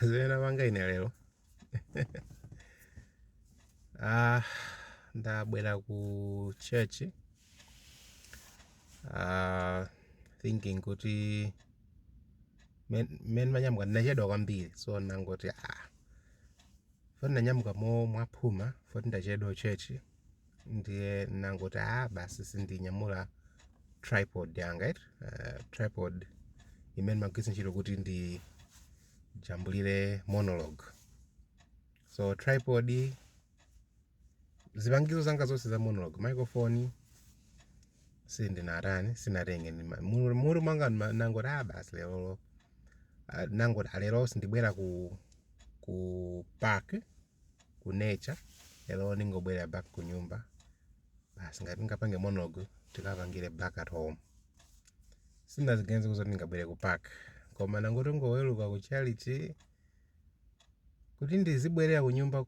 Zena panga ine lero. Ndabwera ku church. Thinking kuti men manyamuka ndachedwa kwambiri, so nangoti foti nanyamuka mwaphuma foti ndachedwa church, ndiye nangoti basi sindinyamula tripod yanga tripod imene magwisa ntchito kuti ndijambulire monologue. So tripod, zipangizo zanga zonse za monologue, microphone sinatenge muru mwanga nangoti basi lero nangoti alero sindibwera ku park, ku nature, lero ningobwera back ku nyumba, basi ngati ndingapange monologue tikapangire back at home. Sinazigenza kuti ndingabwere ku park, koma nangoti ngoweruka ku charity kuti ndizibwerera ku nyumba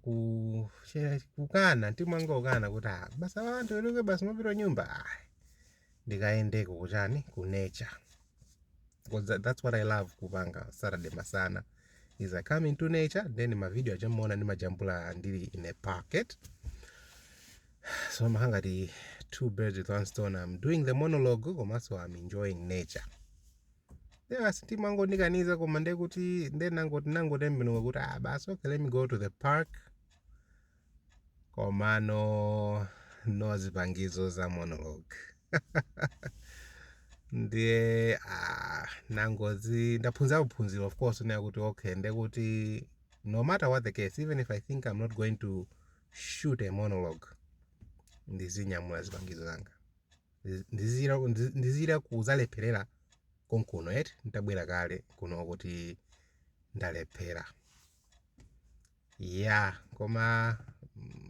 kukana ntimwanga ukana kuti basi abantu weruke basi mapita nyumba ndikaendeko kuchani ku nature, because that's what I love kupanga Saturday masana is I come into nature, then my video achamuona ndimajambula ndili in a pocket. So mahangati two birds with one stone. I'm doing the monologue komanso I'm enjoying nature. Basi timwango ndikaniza koma ndekuti nangotembenuka kuti basi okay, let me go to the park. Koma no zipangizo za monologue. Ndiye nangozi ndaphunzira kuphunzira, of course, kuti okay, ndekuti no matter what the case, even if I think I'm not going to shoot a monologue, ndizinyamula zipangizo zanga, ndizira kuzalepherera konkuno ntabwera kale kuno kuti ndalephera. Koma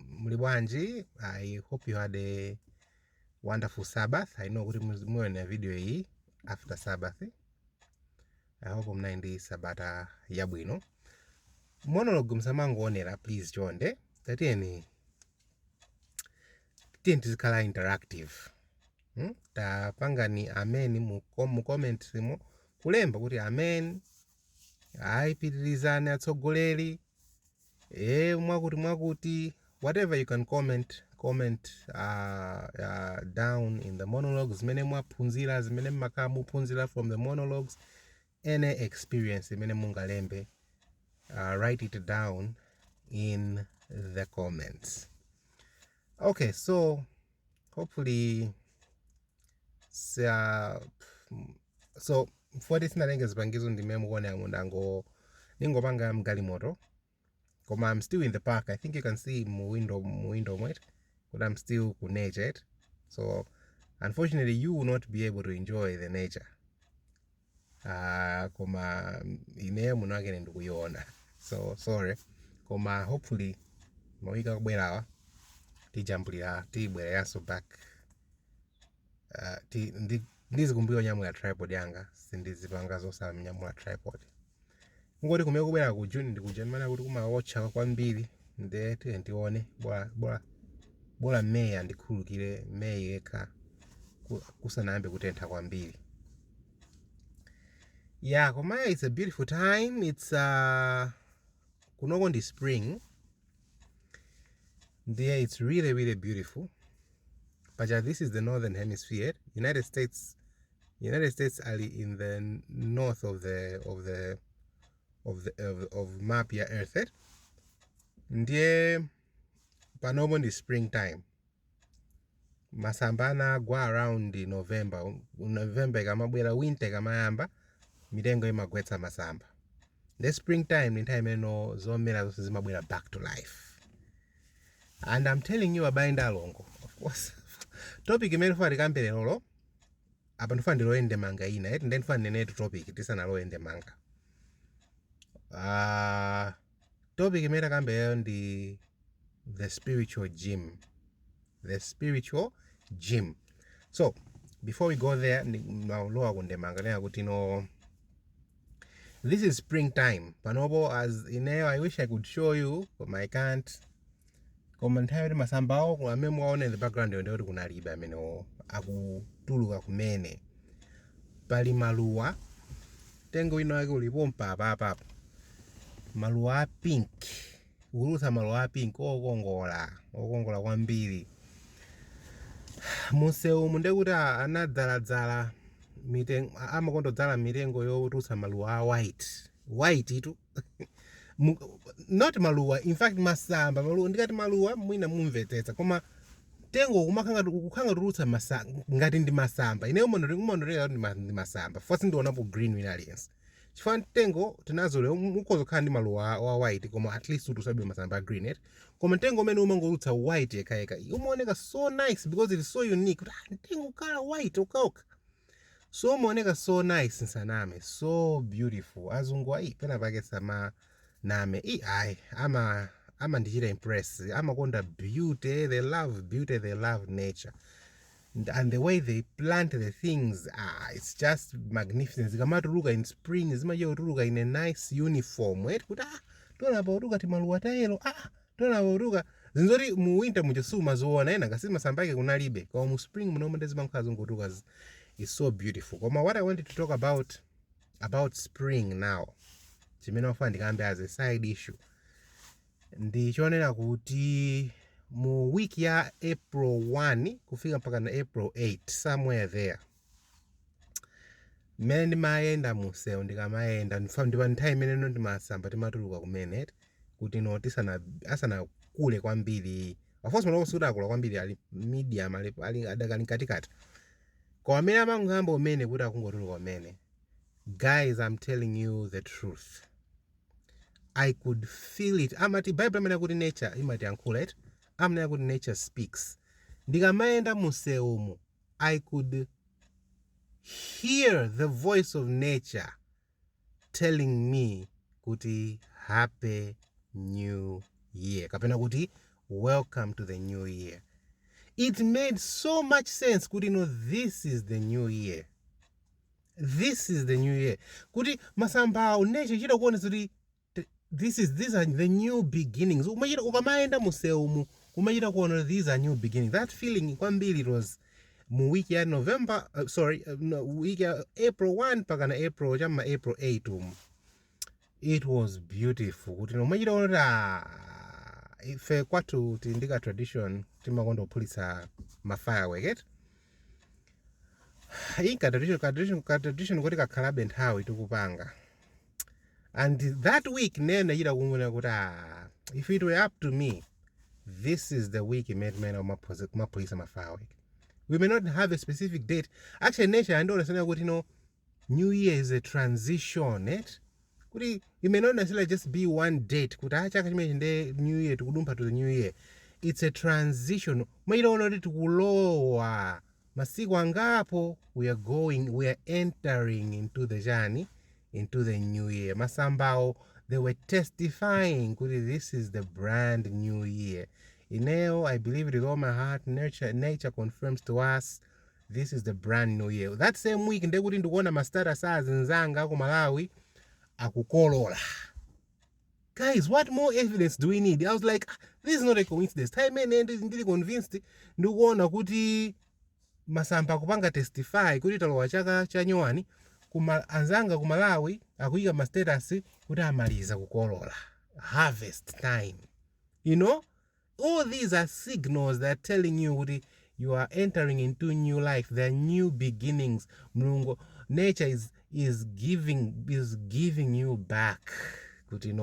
muli bwanji? I hope you had a wonderful Sabbath. I know kuti muone video hii after Sabbath. I hope mnaindi sabata yabwino. Monologue msamangoonera, please chonde tatiyeni tizikhala interactive. Tapangani amen mu comment mo kulemba kuti amen, pitirizani atsogoleri, mwakuti whatever you can comment down in the monologues, zimene mwaphunzira, zimene mmakhala muphunzira from the monologues, any experience imene mungalembe, write it down in the comments. Okay, so hopefully so for this sinatenge zipangizo ndimene mukuona ningopanga mgalimoto, koma I'm still in the park. I think you can see mu window mwet, but I'm still ku nature. So unfortunately you will not be able to enjoy the nature, koma ineyo munakene ndikuiona, so sorry. Koma hopefully mawika kubwerawa tibwera yaso back. Ndizikumbira nyamula tripod yanga, sindizipanga zosala nyamula tripod. Ngoti kumene kubwera ku June ndikujamana kuti kumaotcha kwambiri, ndete ndione bora May andikhulukire, May yekha kusanayambe kutentha kwambiri. Koma it's a beautiful time. It's kunoko ndi spring. There it's really, really beautiful. But this is the northern hemisphere. United States are in the north of map ya Earth. Ndiye panopo ndi springtime. Masambana go around November ikamabwera, winter ikamayamba, mitengo imagwetsa masamba. The springtime ni time eno zomera zonse zimabwera back to life. And I'm telling you about alongo, of course. Topic imene fwa likambere lolo, apa ndifuna ndiloende manga ina, then ndifuna nenetu topic tisanaloende manga. Topic imene kambere ndi the spiritual gym. The spiritual gym. So before we go there, mauloa kunde manga nena kuti this is springtime. Panopo as ineyo, I wish I could show you, but I can't. Koma nthawi masambao amene muone in the background ndikuti kunalibe amene akutuluka kumene. Pali maluwa, tengo ino yake ulipo mpapa. maluwa pink, kulutsa maluwa pink okongola kwambiri. Munsewu ndekuti anadzaladzala mitengo, amakondodzala mitengo yotulutsa maluwa a white itu not maluwa, in fact masamba maluwa, ndikati maluwa mwina mumvetsetsa, koma tengo kukhanga tulutsa ngati ndi masamba. Ineyo umondolera ndi masamba fasi ndionapo green wina aliyense, chifukwa tengo tinazole ukhoza kukhala ndi maluwa wa white koma at least utulutsabe masamba a green, koma tengo umene umangolutsa white yekayeka umaoneka so nice because it is so unique. Tengo kala white okauka, so umaoneka so nice nsaname, so beautiful. Azungu pena pake sama name ama ndichita impress, amakonda beauty, they love beauty, they love nature, and the way they plant the things, it's just magnificent. Zikamatuluka in spring zimachotuluka in a nice uniform, kuti tona pautuluka timaluwa tayelo, tona pautuluka zinzoti mu winter muchasuma zoona ena ngasi masamba ake kunalibe, koma mu spring munomwe ndizimankhala zingotuluka. Is so beautiful. Koma what I wanted to talk about spring now, chimene wafuna ndikambe as a side issue, ndichonera kuti mu week ya April 1 kufika mpaka na April 8 somewhere there, mmene ndimayenda munsewu ndikamayenda ndipa nthawi imene ndimasamba timatuluka kumene kuti asanakule kwambiri. Of course mwana kuti akula kwambiri ali medium, ali adakali katikati, kwa amene amangamba umene kuti akungotuluka umene. Guys, I'm telling you the truth, I could feel it. Amati Bible amene kuti nature imati yankhula it, amene kuti nature speaks. Ndikamayenda musewumu, I could hear the voice of nature telling me kuti happy new year, kapena kuti welcome to the new year. It made so much sense kuti this is the new year. This is the new year. Kuti masamba nature chita kuona kuti these are the new beginnings. Umachita ukamaenda musewumu umachita kuona these are new beginnings. That feeling kwambiri, it was mu week ya week ya April 1 paka na April 8 it was beautiful. Kuti umachita kuona ife kwathu tindika tradition timakonda kuphulitsa ma firework. Tradition kuti kakhalabe nthawi tikupanga. And that week nene yida kumuna kuti if it were up to me, this is the week made of my police and my firework. We may not have a specific date. Actually, nature I understand kuti New Year is a transition, Kuti it may not necessarily just be one date. Kuti chaka chimene New Year tikudumpa to the New Year. It's a transition. Mayida onoti tikulowa masiku angapo we are entering into the journey, into the new year. Masambao, they were testifying kuti this is the brand new year. Ineo, I believe it with all my heart, nature confirms to us this is the brand new year. That same week ndekuti ndikuona mastara saa zinzanga ku Malawi akukolola. Guys, what more evidence do we need? I was like, this is not a coincidence. Time ndili convinced ndikuona kuti masamba kupanga testify kuti talowa chaka cha nyuwani anzanga ku Malawi akuyika ma status kuti amaliza kukolola, harvest time. All these are signals that are telling you kuti you are entering into new life. There are new beginnings. Mulungu, nature is giving you back. Kuti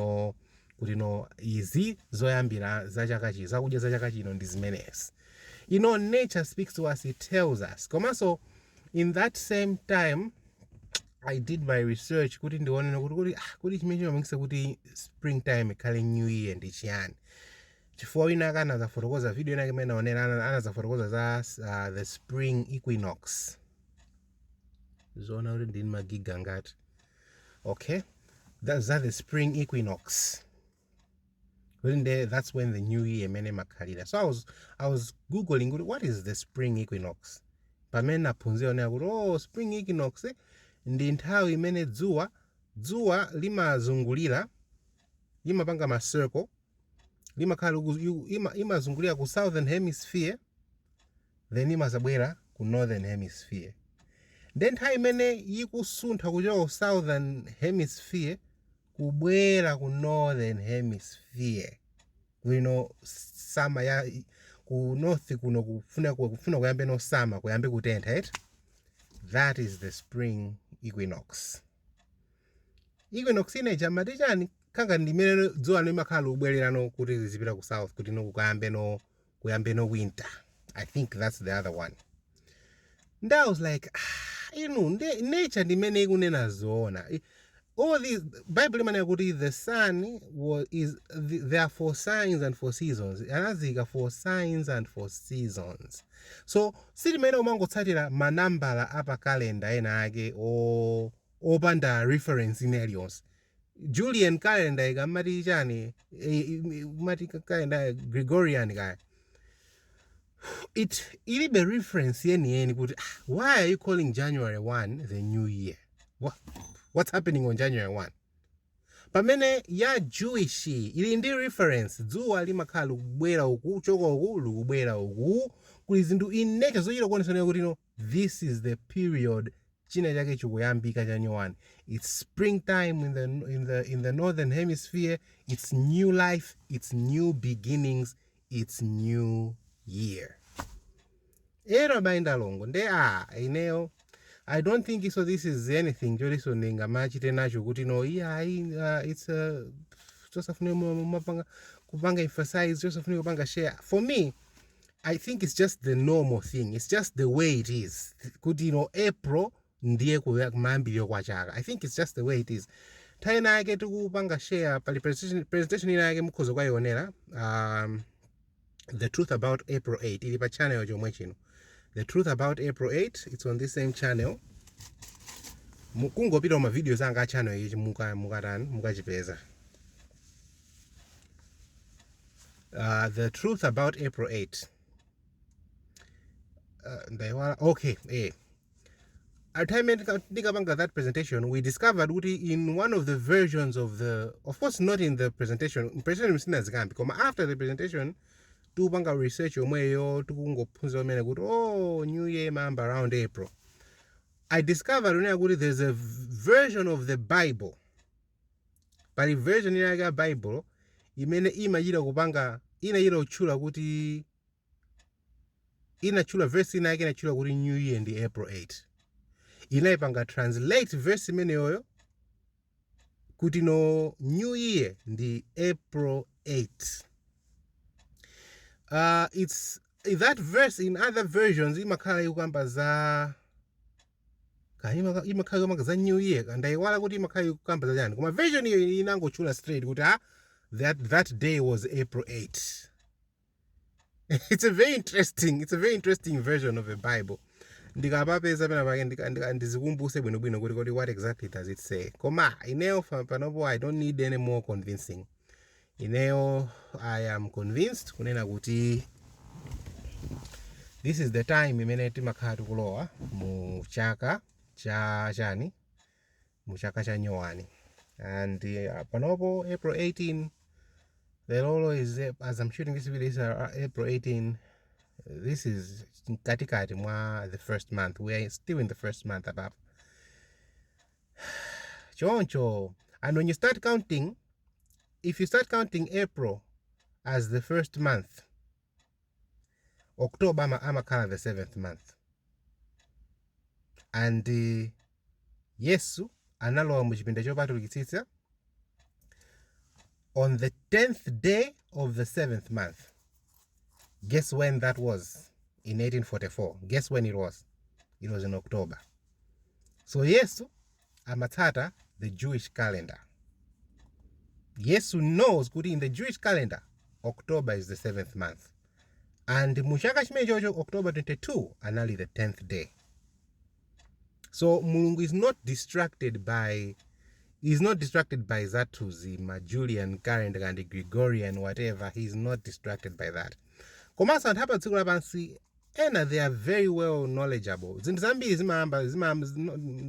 izi zoyambira za chaka chino, zakudya za chaka chino ndi zimenezi. Nature speaks to us, it tells us. So in that same time, I did my research kuti ndione kuti chimene chimamangisa kuti springtime ikhale new year ndi chiyani. Chifukwa wina akana fotokoza video ina imene naonera anazafotokoza za the spring equinox. Zona kuti ndini magiga ngati. Okay? That's the spring equinox. That's when the new year mene makhalira. So I was googling what is the spring equinox. Pamene naphunzira onera kuti spring equinox ndi nthawi imene dzuwa limazungulira, limapanga ma circle, limakhala imazungulira ku southern hemisphere, then imazabwera ku northern hemisphere. Then nthawi imene ikusuntha kuchoka ku southern hemisphere kubwera ku northern hemisphere sama ya ku north kuno kufuna kuyambe no summer kuyambe kutentha right? That is the spring equinox. Equinox ineja matichani kanga ndimene dzuwa limakhala ubwererano kuti zizipita ku south kuti no kuyambe no winter. I think that's the other one. And I was like, nature ndimene ikunena zoona. All these Bible imene kuti the sun is there for signs and for seasons. Anazika for signs and for seasons. So sitimene umangotsatira manambala apa calendar ena ake opanda reference scenarios. Julian calendar ikamati chani mati calendar Gregorian guy. It be reference yeni kuti why are you calling January 1 the new year? What's happening on January 1? Pamene ya Jewish ili ndi reference dzuwa limakhala likubwera uku choka uku likubwera uku kuli zinthu in nature zochita kuonesa kuti this is the period china chake chikuyambika January 1. It's springtime in the northern hemisphere. It's new life, it's new beginnings, it's new year. Ero bainda longo nde ineyo I don't think so this is anything joliso ninga machite nacho kuti it's Joseph mapanga kupanga emphasize Joseph kupanga share. For me, I think it's just the normal thing. It's just the way it is. Kuti April ndiye kumayambiliro kwa chaka. I think it's just the way it is. Taina yake tukupanga share pali presentation ina yake mukhozo kwa yonera the truth about April 8 ili pa channel chomwe chino. The truth about April 8, it's on this same channel. Kungopita ma videos anga channel ichi mukachipeza. The truth about April 8. Okay, at time nikapanga that presentation, we discovered in one of the versions of course not in the presentation msina zikambi, because after the presentation, tupanga research omweyo tukungophunza omene kuti new year mamba around April. I discovered kuti there's a version of the Bible, pali version ya Bible imene imachita kupanga inachita kutchula kuti inachula verse ina yake inachula kuti new year ndi April 8. Inaipanga translate verse imeneyo kuti new year ndi April 8. It's that verse in other versions imakhala ikukamba za za new year and iwala kuti imakhala ikukamba za chani. Koma version iyo inangochula straight kuti that day was April 8. It's a very interesting version of the Bible. Ndikapapeza pena pake ndizikumbuse bwinobwino kuti what exactly does it say. Koma ineyo panopo I don't need any more convincing. Ineyo I am convinced kunena kuti this is the time imene timakhala tikulowa mu chaka cha chani, mu chaka cha nyowani. And panopo April 18, the lolo is, as I'm shooting this video, is April 18. This is katikati mwa the first month. We are still in the first month above. Choncho. And when you start counting, if you start counting April as the first month, October amakhala the 7th month. And Yesu analowa mu chipinda chopatulikitsitsa on the 10th day of the 7th month. Guess when that was? In 1844. Guess when it was? It was in October. So Yesu amatsata the Jewish calendar. Yesu knows kuti in the Jewish calendar, October is the 7th month. And muchaka chimenecho October 22 anali the 10th day. So Mulungu is not distracted by Zatuzi, Julian calendar and the Gregorian whatever. He's not distracted by that. Komanso anthu apa dziko lapansi ena they are very well knowledgeable. Zinthu zambiri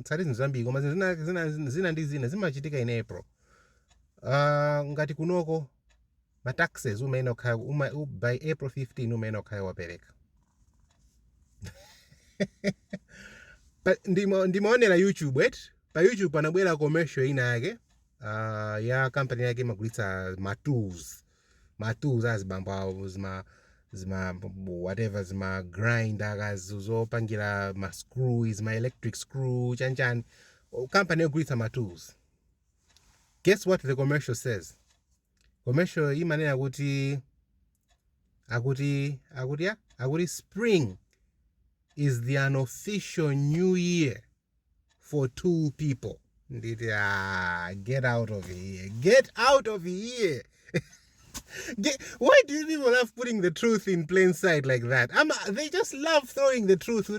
tsati zinthu zambiri koma zina ndi zina zimachitika in April. Ngati kunoko ma taxes umene by April 15 umene okhaya wapereka. But ndimaonera YouTube pa YouTube panabwera commercial ina yake ya company yake imagulitsa matools azibambawo zima whatever zima grinder zopangira ma screws, ma electric screw chanchani. Company yogulitsa matools. Guess what the commercial says? Commercial imanena akuti spring is the unofficial new year for tool people. Get out of here. Get out of here. Why do you people love putting the truth in plain sight like that? They just love throwing the truth.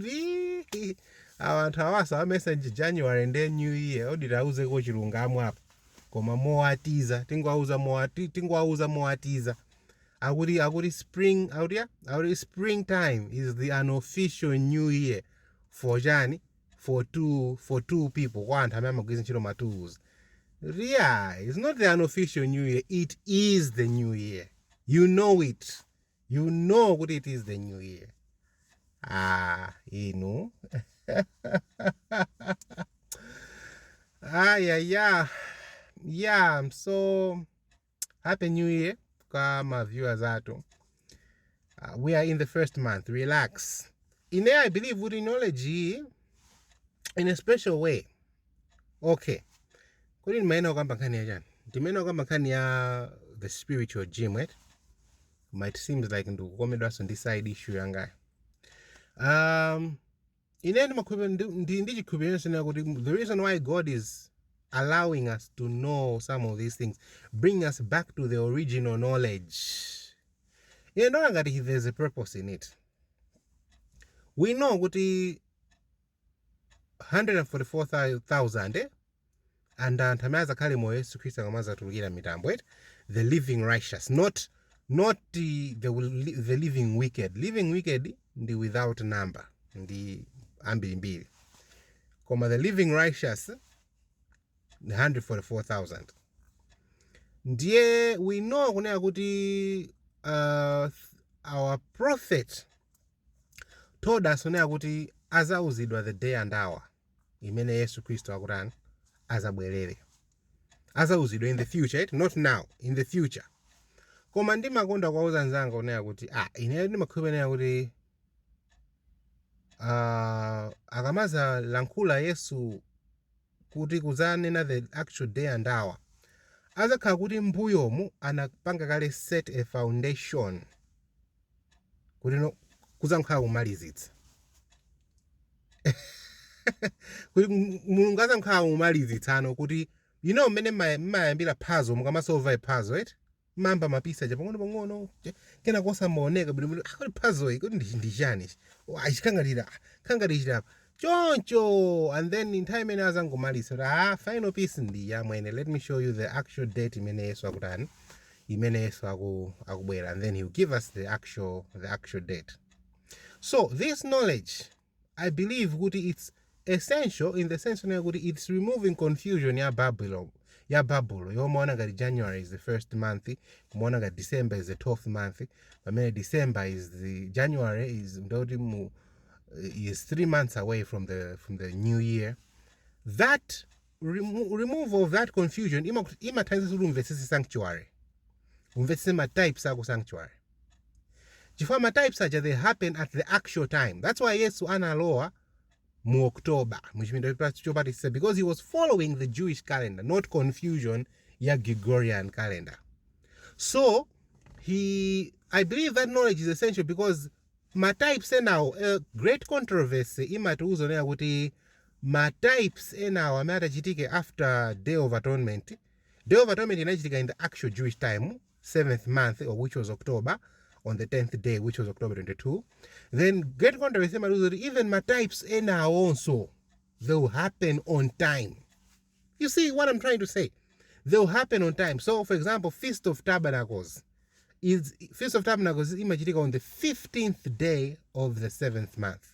Abantu awasa message January and then New Year. Oditauze ko chilungamo apo. Koma moatiza. Tingwauza moatiza. Akuti springtime is the unofficial new year for Jani, for two people. One time I'm going to my tools. Yeah, it's not the unofficial new year. It is the new year. You know it. You know what it is, the new year. You know. Yeah. So happy new year, my viewers. We are in the first month. Relax. In there, I believe with knowledge in a special way. Okay. Kuri nimeno kwamba kani ya jana. Nimeno kwamba kani ya the spiritual gym, right? Might seems like ndo komedwa on this side issue yanga. Ineni makubwa ndichi kubiyonse na kuti the reason why God is allowing us to know some of these things, bring us back to the original knowledge. You know that there's a purpose in it. We know kuti 144,000 and tamaza kale mo Yesu Kristo ngamaza tugira mitambo, right? The living righteous, not the living wicked. Living wicked ndi without number, ndi ambili. Koma the living righteous 144,000. Ndiye we know kunena kuti our prophet told us kunena kuti azauzidwa the day and hour imene Yesu Kristo akutani azabwerere. Azauzidwa in the future, right? Not now, in the future. Koma ndimakonda kwauza nzanga kunena kuti ine ndimakhulupirira kuti akamaza lankhula Yesu kuti kuzanena the actual day and hour, azakhala kuti mbuyomu anapanga kale set a foundation kuti no kuzankhula kumalizitsa. Kuti mulungu azankhula kumalizitsano kuti you know mmene mayambira puzzle mukamasolve puzzle, right? Mamba mapisa ja pang'ono kena kosa maoneka bwino kuti puzzle iyi kuti ndi chani kangatira choncho, and then in time ene azangomalisa final piece ndi yamwene. Let me show you the actual date imene Yesu akutani, imene Yesu akubwera, and then he'll give us the actual date. So this knowledge, I believe kuti it's essential in the sense that it's removing confusion ya Babylon. Yomaona ngati January is the first month, kumaona ngati December is the 12th month, pamene December is the January is 3 months away from the new year. That removal of that confusion imathandiza kuti umvetsese sanctuary, umvetsese ma types ako sanctuary. Chifukwa ma types aja they happen at the actual time. That's why Yesu analowa mu October, because he was following the Jewish calendar, not confusion ya Gregorian calendar. So I believe that knowledge is essential because ma types now great controversy imatiuzo nena kuti ma types now amatachitike after Day of Atonement. Day of Atonement inachitika in the actual Jewish time, 7th month, or which was October, on the 10th day, which was October 22. Then great controversy even my types now also they'll happen on time. You see what I'm trying to say? They'll happen on time. So for example, Feast of Tabernacles is imagining on the 15th day of the 7th month.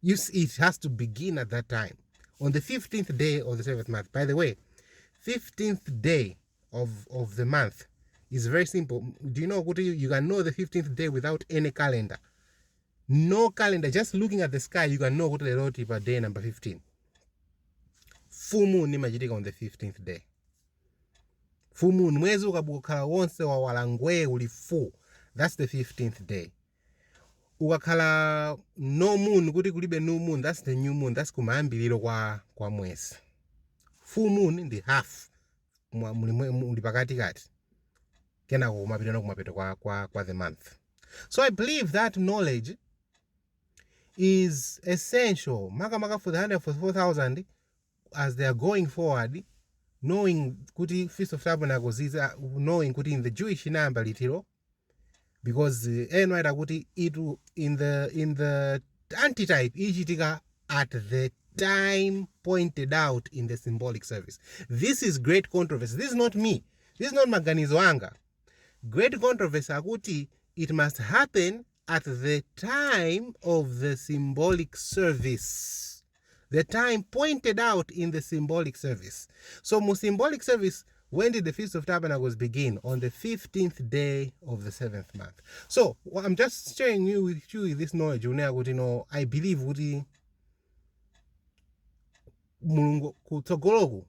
It has to begin at that time, on the 15th day of the 7th month. By the way, 15th day of the month is very simple. Do you know what you can know the 15th day without any calendar? No calendar, just looking at the sky, you can know what the day number 15. Full moon imagining on the 15th day. full moon mwezi ukakhala wonse wawala ngwee uli full, that's the 15th day. Ukakhala no moon kuti kulibe new moon, that's the new moon, that's kumayambiliro kwa mwezi. Full moon ndi half muli pakati kati kenako kumapeto kwa the month. So I believe that knowledge is essential maka for the 144,000 as they are going forward, knowing kuti Feast of Tabernacles is knowing kuti in the Jewish number litiro, because enwaita kuti it in the antitype ichitika at the time pointed out in the symbolic service. This is great controversy. This is not me. This is not maganizo anga. Great controversy akuti it must happen at the time of the symbolic service. The time pointed out in the symbolic service. So symbolic service, when did the Feast of Tabernacles begin? On the 15th day of the 7th month. So I'm just sharing with you this knowledge. I believe kuti mulungu kutsogoloku,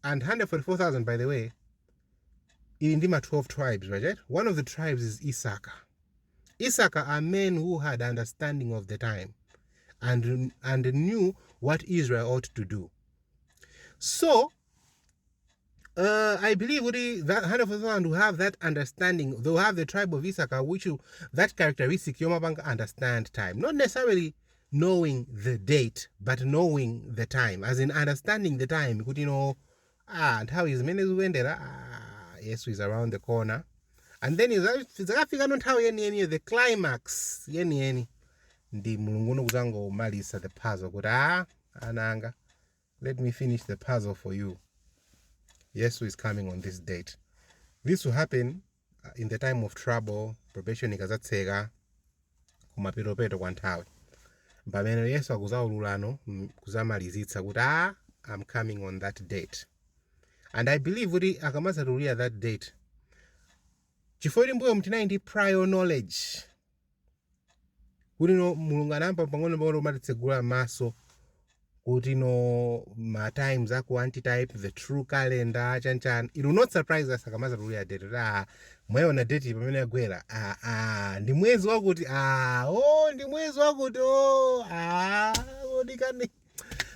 and 144,000 by the way, in Ndima 12 tribes, right? One of the tribes is Issachar. Issachar are men who had understanding of the time and knew what Israel ought to do. So I believe that 144,000 who have that understanding, they'll have the tribe of Issachar, which that characteristic yomabanga understand time, not necessarily knowing the date, but knowing the time, as in understanding the time. And how is Menezwendera? Yesu is around the corner. And then the climax ndi mulungu kuzango malisa the puzzle kuti ananga, let me finish the puzzle for you. Yesu is coming on this date. This will happen in the time of trouble, probation ikazatseka kumapeto kwa nthawi. Pamene Yesu akuzaululano kuzamalizitsa kuti I'm coming on that date. And I believe kuti akamazatulira that date, chifukwa mbuyo mtinayi ndi prior knowledge kuti mulungu anampa pang'ono matitsegula maso kuti ma times aku antitype, the true calendar chanchan. It will not surprise us akamazatulira date mwaona date pamene agwera ndi mwezi wakuti ndi mwezi wakuti odikani.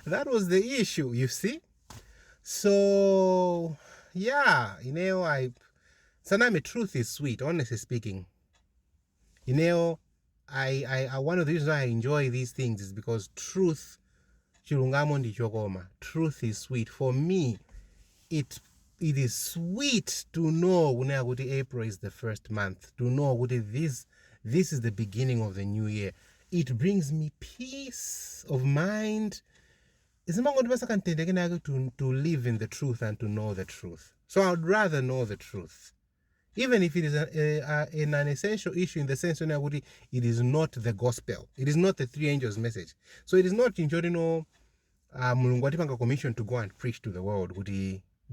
That was the issue, you see. So yeah, sanami, truth is sweet, honestly speaking. I one of the reasons why I enjoy these things is because truth, chilungamo ndi chokoma. Truth is sweet. For me, it is sweet to know kuti April is the first month, to know kuti this is the beginning of the new year. It brings me peace of mind. It's not going to live in the truth and to know the truth. So I would rather know the truth, even if it is an essential issue in the sense that it is not the gospel. It is not the three angels' message. So it is not mulungu atipanga commission to go and preach to the world.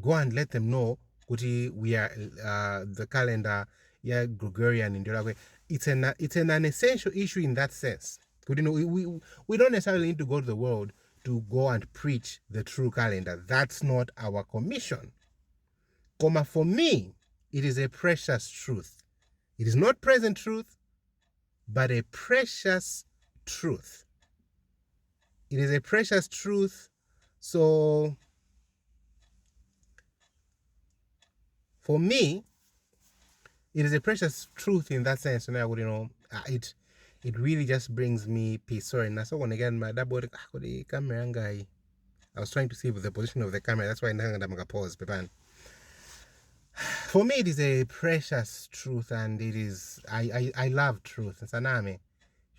Go and let them know we are the calendar, Gregorian in the way. It's an essential issue in that sense. We don't necessarily need to go to the world to go and preach the true calendar. That's not our commission. For me, it is a precious truth. It is not present truth, but a precious truth. It is a precious truth. So for me, it is a precious truth in that sense. It really just brings me peace. Sorry, again, my camera guy. I was trying to see the position of the camera. That's why I'm pause. For me, it is a precious truth, and it is I love truth. Saname.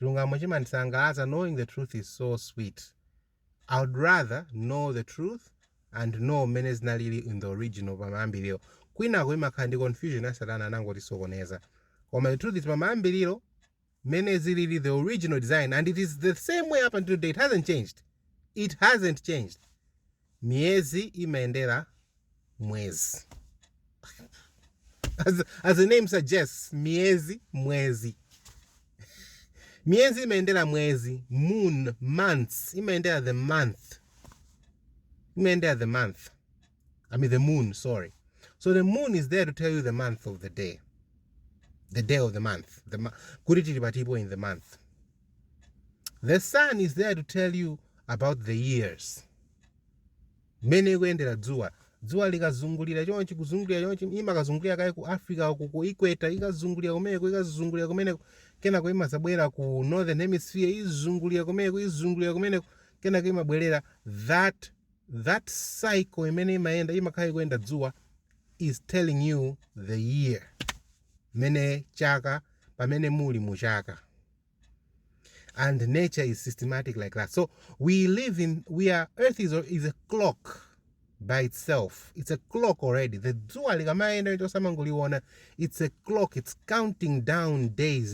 Knowing the truth is so sweet. I would rather know the truth and know meneznalili in the original pamambiliro. Kwina kwema kandi confusion asadana nangoti sokoneza. The truth is pamambiliro menezilili the original design, and it is the same way up until today. It hasn't changed. It hasn't changed. Miezi imeendera mwezi. As the name suggests, miezi mwezi. Miezi imeendera mwezi, moon, months, imeendera the month. Imeendera the month. I mean the moon, sorry. So the moon is there to tell you the month of the day of the month, kuti tili in the month. The sun is there to tell you about the years. Mene kuendera dzuwa likazungulira chonchi kuzungulira chonchi imakazungulira kai ku Africa uku ku equator ikazungulira kumeneko kenako imazabwera ku northern hemisphere izungulira kumeneko kenako imabwerera. That cycle imene imaenda imakhala ikuenda dzuwa is telling you the year, mene chaka pamene muli mu chaka. And nature is systematic like that. So Earth is a clock by itself. It's a clock already. The dzuwa likamaenda itosamanguliona, it's a clock. It's counting down days.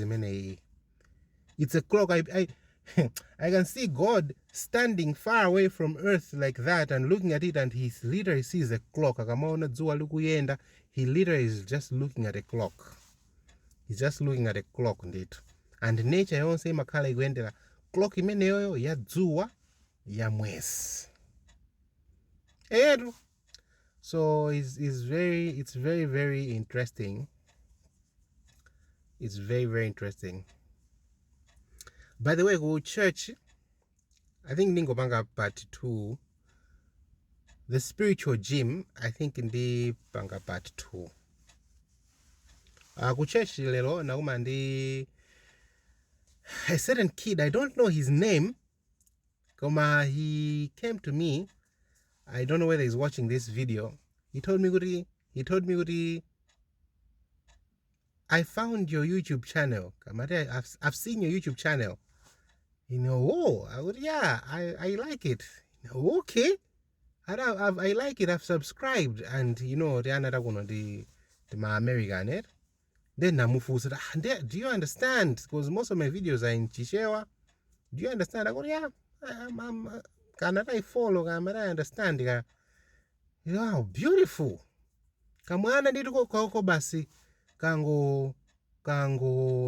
It's a clock. I can see God standing far away from Earth like that and looking at it, and he literally sees a clock. Akamaona dzuwa likuyenda, he literally is just looking at a clock. He's just looking at a clock ndithu. And nature yonse imakhala ikuendera clock imeneyo ya dzuwa ya mwezi. So it's very, very interesting. It's very, very interesting. By the way, go church, I think ningopanga part 2. The spiritual gym, I think ndi panga part 2. Ku church lero nauma ndi a certain kid, I don't know his name. He came to me. I don't know whether he's watching this video. He told me, I found your YouTube channel. I've seen your YouTube channel. I like it. Okay. I like it. I've subscribed. And the American, eh? Then Namufu said, do you understand? Because most of my videos are in Chichewa. Do you understand? I go, yeah, I follow, I understand. Beautiful. Kamwana ndituko kauko basi kango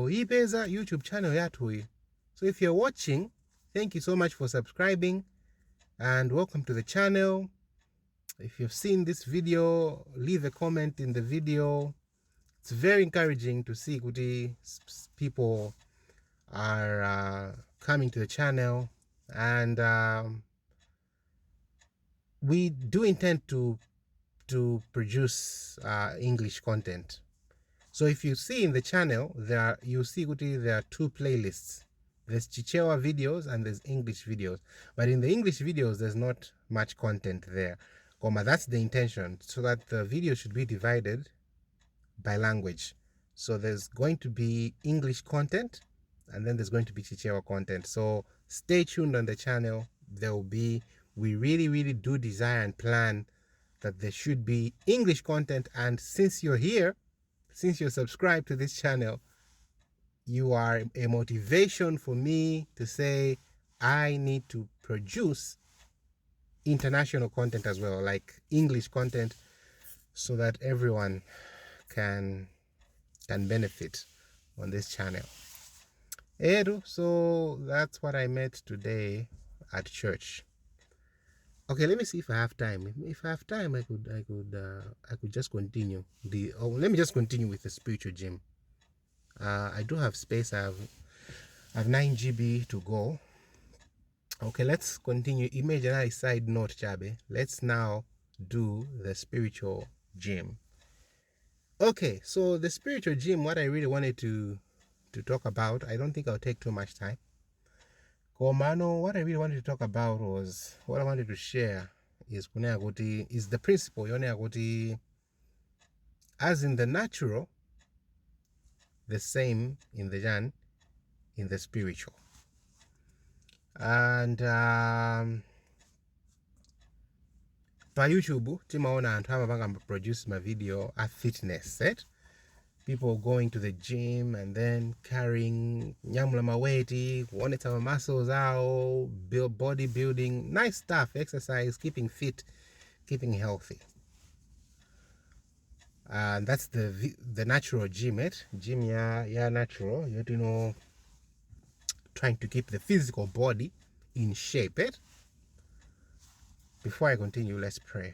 ipeza YouTube channel yathu. So if you're watching, thank you so much for subscribing and welcome to the channel. If you've seen this video, leave a comment in the video. It's very encouraging to see kuti people are coming to the channel, and we do intend to produce English content. So if you see in the channel, you'll see kuti there are 2 playlists. There's Chichewa videos and there's English videos. But in the English videos, there's not much content there. That's the intention, so that the video should be divided by language. So there's going to be English content, and then there's going to be Chichewa content. So stay tuned on the channel. We really, really do desire and plan that there should be English content. And since you're here, since you're subscribed to this channel, you are a motivation for me to say I need to produce international content as well, like English content, so that everyone can benefit on this channel. So that's what I met today at church. Okay, let me see if I have time. If I have time, I could just continue. Let me just continue with the spiritual gym. I do have space. I have 9 GB to go. Okay, let's continue. Imaginary side note, Chabe. Let's now do the spiritual gym. Okay, so the spiritual gym, what I really wanted to talk about, I don't think I'll take too much time. Komano, what I really wanted to talk about was, what I wanted to share is the principle, as in the natural, the same in the spiritual. And pa YouTube timaona anthu amapanga produce my video a fitness set, people going to the gym and then carrying nyamula maweti, kuonetsa ma muscles out, bodybuilding, nice stuff, exercise, keeping fit, keeping healthy. And that's the natural gym, gym ya natural, trying to keep the physical body in shape, Before I continue, let's pray.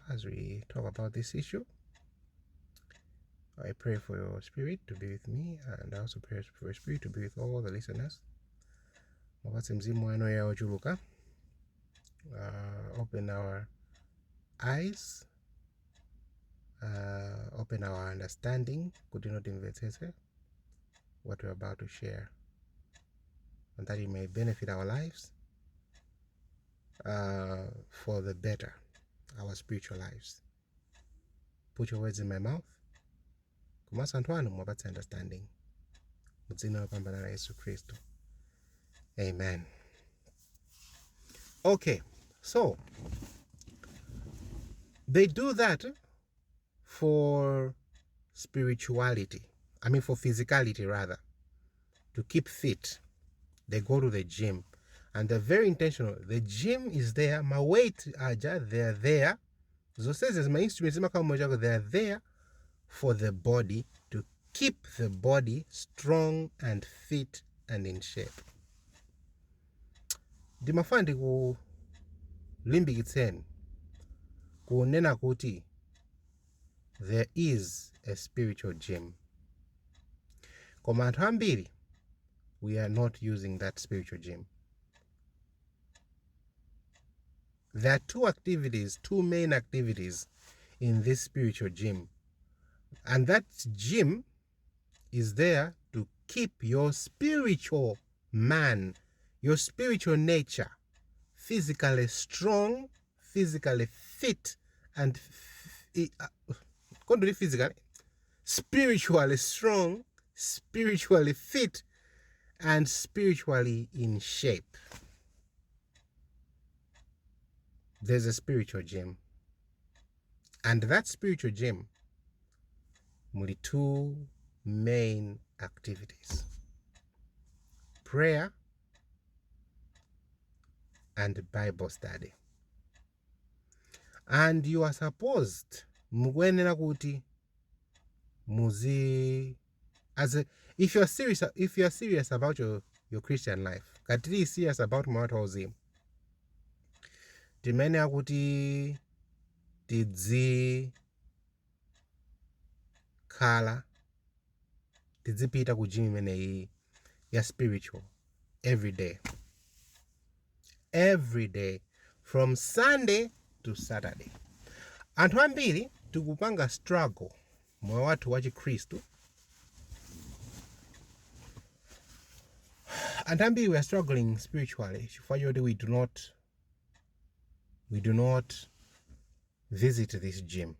As we talk about this issue, I pray for your spirit to be with me, and I also pray for your spirit to be with all the listeners. Open our eyes, open our understanding, what we're about to share, and that it may benefit our lives for the better, our spiritual lives. Put your words in my mouth. Kumasantwanu mwapatse understanding. Mudzina lopambana la Yesu Kristo. Amen. Okay, so they do that for spirituality. For physicality rather. To keep fit. They go to the gym. And they're very intentional. The gym is there. My weight aja, they're there. So says as my instruments, they're there for the body, to keep the body strong and fit and in shape. Ndimafandi kulimbikitseni kunena kuti there is a spiritual gym. Koma anthu ambiri, we are not using that spiritual gym. There are two main activities in this spiritual gym. And that gym is there to keep your spiritual man, your spiritual nature, physically strong, physically fit, and spiritually strong, spiritually fit, and spiritually in shape. There's a spiritual gym. And that spiritual gym, muli two main activities: prayer and Bible study. And you are supposed mukwenera kuti muzi if you're serious about your Christian life, katiri serious about mawatauzimu, timene akuti tidzipita ku gym imeneyi ya spiritual every day from Sunday to Saturday. Anthu ambiri tikupanga struggle moyo wathu wa Chikhristu. Anthu ambiri we are struggling spiritually chifukwa choti we do not visit this gym.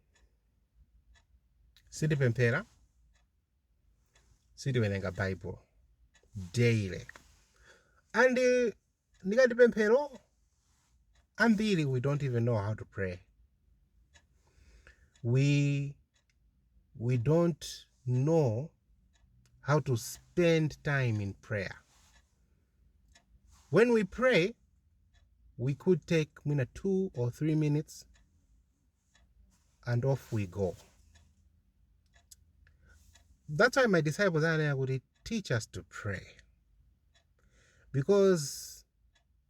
Sitipemphera, sitiwerenga Bible daily. And ndikati pemphero ambiri, we don't even know how to pray. We don't know how to spend time in prayer. When we pray, we could take 2 or 3 minutes and off we go. That's why my disciples would teach us to pray. Because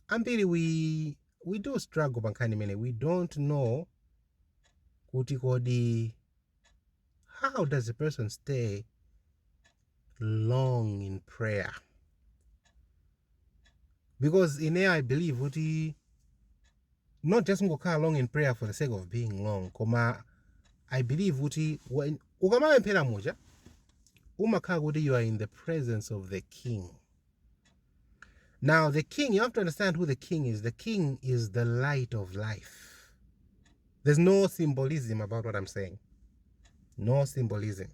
ambiri we do struggle bankani mene. We don't know kuti kodi how does a person stay long in prayer. Because in here I believe kuti not just ngokhala long in prayer for the sake of being long. Koma I believe kuti when ukamapemphera muja umakhala kuti you are in the presence of the king. Now the king, you have to understand who the king is. The king is the light of life. There's no symbolism about what I'm saying. No symbolism.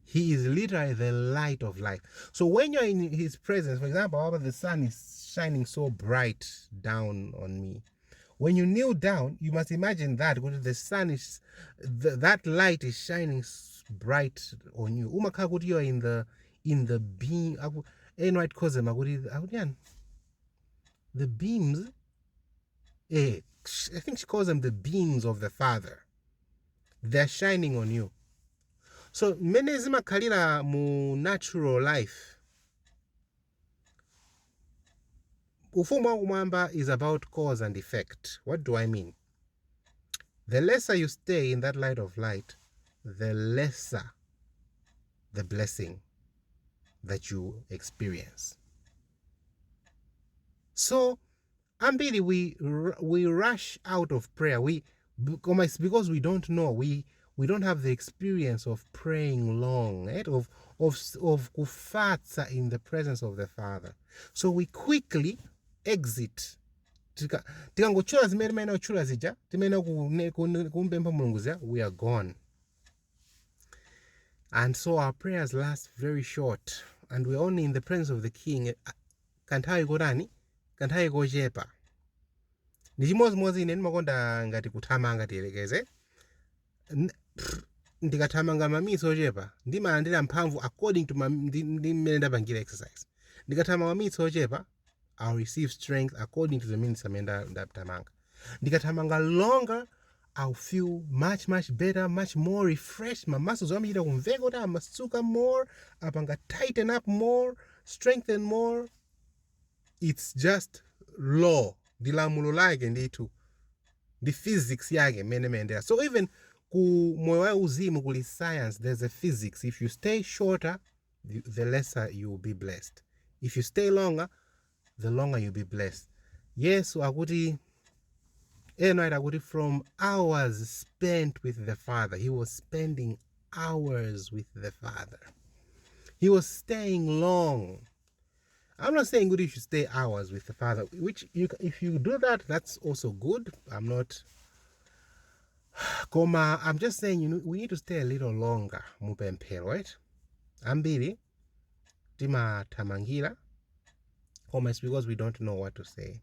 He is literally the light of life. So when you're in his presence, for example, the sun is shining so bright down on me. When you kneel down, you must imagine that the sun is, that light is shining bright on you. Umakhala you are in the beam. The beams. I think she calls them the beams of the Father. They're shining on you. So mene zimakhalira mu natural life. ufumu wa kumwamba is about cause and effect. What do I mean? The lesser you stay in that light of light, the lesser the blessing that you experience. So ambili, we rush out of prayer because we don't know, we don't have the experience of praying long, right? of kufatsa in the presence of the Father. So we quickly exit. Tikangochula zimene timene uchula zija timene kumpempha mulungu zija, we are gone. And so our prayers last very short, and we're only in the presence of the King kanthawi kotani, kanthawi kochepa. Ndi chimodzimodzi ine ndimakonda ngati kuthamanga tiyelekeze. Ndikathamanga maminitsi ochepa ndimalandira mphamvu according to mmene ndapangira exercise. Ndikathamanga maminitsi ochepa, I'll receive strength according to the minutes amene ndathamanga. Ndikathamanga longer, I'll feel much better, much more refreshed. My muscles amachita kumveka kuti amasuka more, apanga tighten up more, strengthen more. It's just law, ndi lamulo lake ndithu, ndi physics yake mene. So even ku moyo wa uzimu kuli science, there's a physics. If you stay shorter, the lesser you will be blessed. If you stay longer, the longer you'll be blessed. Yes, akuti from hours spent with the Father, he was spending hours with the Father. He was staying long. I'm not saying good you should stay hours with the Father, which if you do that, that's also good. I'm just saying, we need to stay a little longer mupemphero, right? Ambiri timathamangira, it's because we don't know what to say.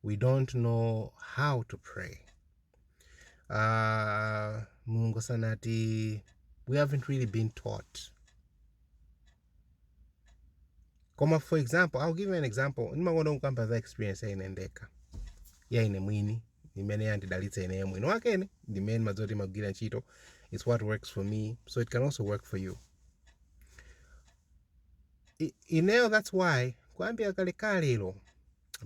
We don't know how to pray. Mulungu sanati, we haven't really been taught. For example, I'll give you an example. Ndimakonda kukamba za experience ya inendeka. Ya ine mwini, nimene yandidalitsa ine mwini wakene, ndimene mazoti magwira ntchito. It's what works for me, so it can also work for you. Ineo, that's why kuambia kale ilo,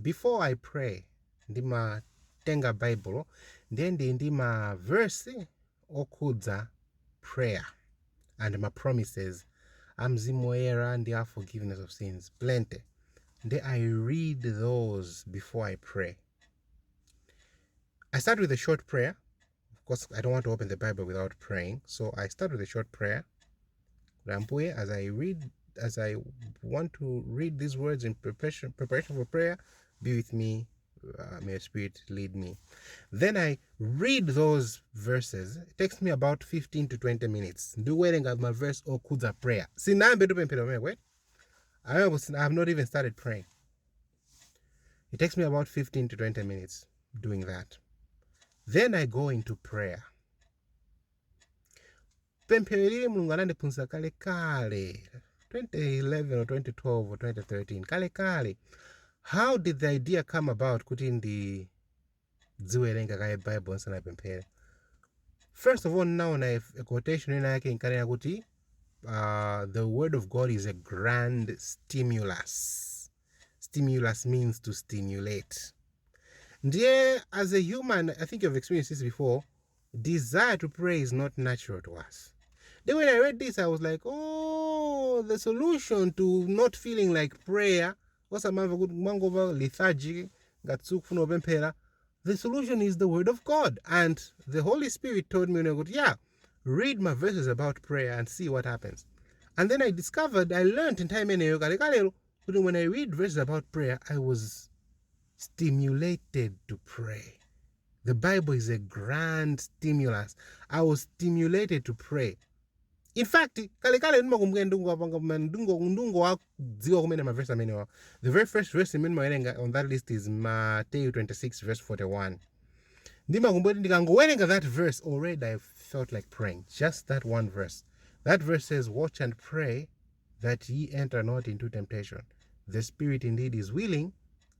before I pray, ndima tenga Bible, ndi ndima verse okudza prayer and my promises. Mzimu woyera and our forgiveness of sins. Plenty. Then I read those before I pray. I start with a short prayer. Of course, I don't want to open the Bible without praying. So I start with a short prayer. As I want to read these words in preparation for prayer, be with me. May your Spirit lead me. Then I read those verses. It takes me about 15 to 20 minutes. Do wearing my verse or kudza prayer. I have not even started praying. It takes me about 15 to 20 minutes doing that. Then I go into prayer. Pemphereri mulungu anandiphunzitsa kale 2011 or 2012 or 2013 kale. How did the idea come about kuti ndidziwerenga kaye Bible nsana pemphere? First of all, now a quotation ina yake inkanena kuti the word of God is a grand stimulus. Stimulus means to stimulate. Ndiye, as a human, I think you've experienced this before, desire to pray is not natural to us. Then when I read this, I was like, oh, the solution to not feeling like prayer, the solution is the word of God. And the Holy Spirit told me, read my verses about prayer and see what happens. And then I learned in time when I read verses about prayer, I was stimulated to pray. The Bible is a grand stimulus. I was stimulated to pray. In fact, the very first verse on that list is Matthew 26 verse 41. That verse already I felt like praying. Just that one verse. That verse says, watch and pray that ye enter not into temptation. The spirit indeed is willing,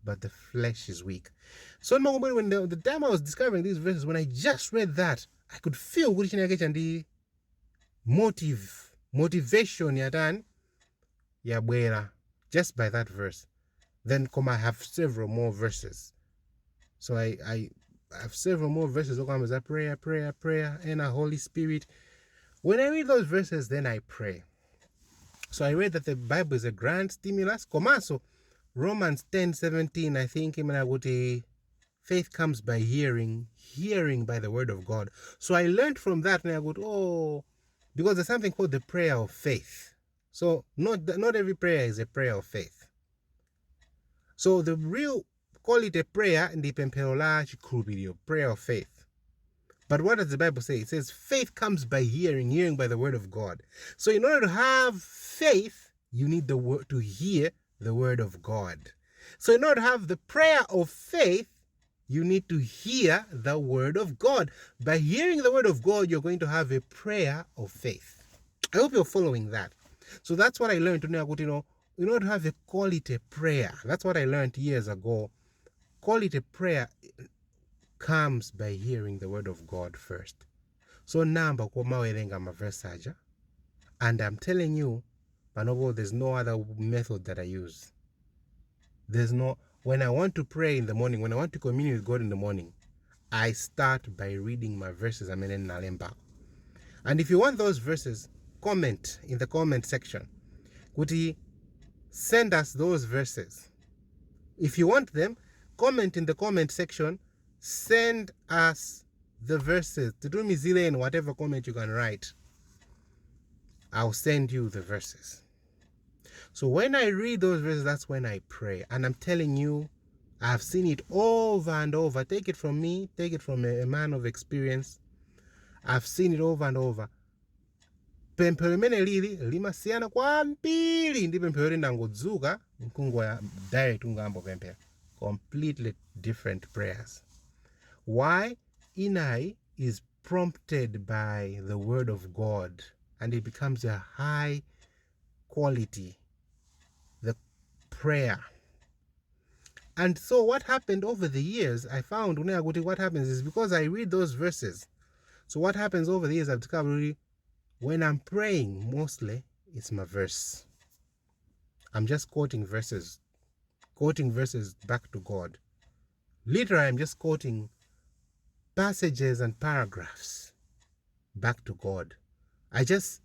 but the flesh is weak. So when the time I was discovering these verses, when I just read that, I could feel motivation yabwera just by that verse. then I have several more verses. So I have several more verses. Prayer, and a Holy Spirit. When I read those verses, then I pray. So I read that the Bible is a grand stimulus. Komaso, Romans 10:17, I think, faith comes by hearing, hearing by the word of God. So I learned from that, and I go, because there's something called the prayer of faith. So not every prayer is a prayer of faith. So the real, call it a prayer, and the prayer of faith. But what does the Bible say? It says faith comes by hearing, hearing by the word of God. So in order to have faith, you need the word to hear the word of God. So in order to have the prayer of faith, you need to hear the word of God. By hearing the word of God, you're going to have a prayer of faith. I hope you're following that. So that's what I learned today. In order to have a quality prayer, that's what I learned years ago. Quality prayer comes by hearing the word of God first. So namba kumawerenga maversaja, and I'm telling you, Panogo, there's no other method that I use. When I want to pray in the morning, when I want to commune with God in the morning, I start by reading my verses. And if you want those verses, comment in the comment section. Kuti, send us those verses. If you want them, comment in the comment section. Send us the verses. To do me zile in whatever comment you can write, I'll send you the verses. So when I read those verses, that's when I pray. And I'm telling you, I've seen it over and over. Take it from me. Take it from a man of experience. I've seen it over and over. Pempero mene lili limasiana kwambiri ndi pempero linda ngodzuka nkungo ya direct ungambo pempero. Completely different prayers. Why? Inai is prompted by the word of God, and it becomes a high quality, the prayer. And so what happened over the years, I found what happens is because I read those verses. So what happens over the years, I've discovered when I'm praying, mostly it's my verse. I'm just quoting verses back to God. Literally, I'm just quoting passages and paragraphs back to God. I just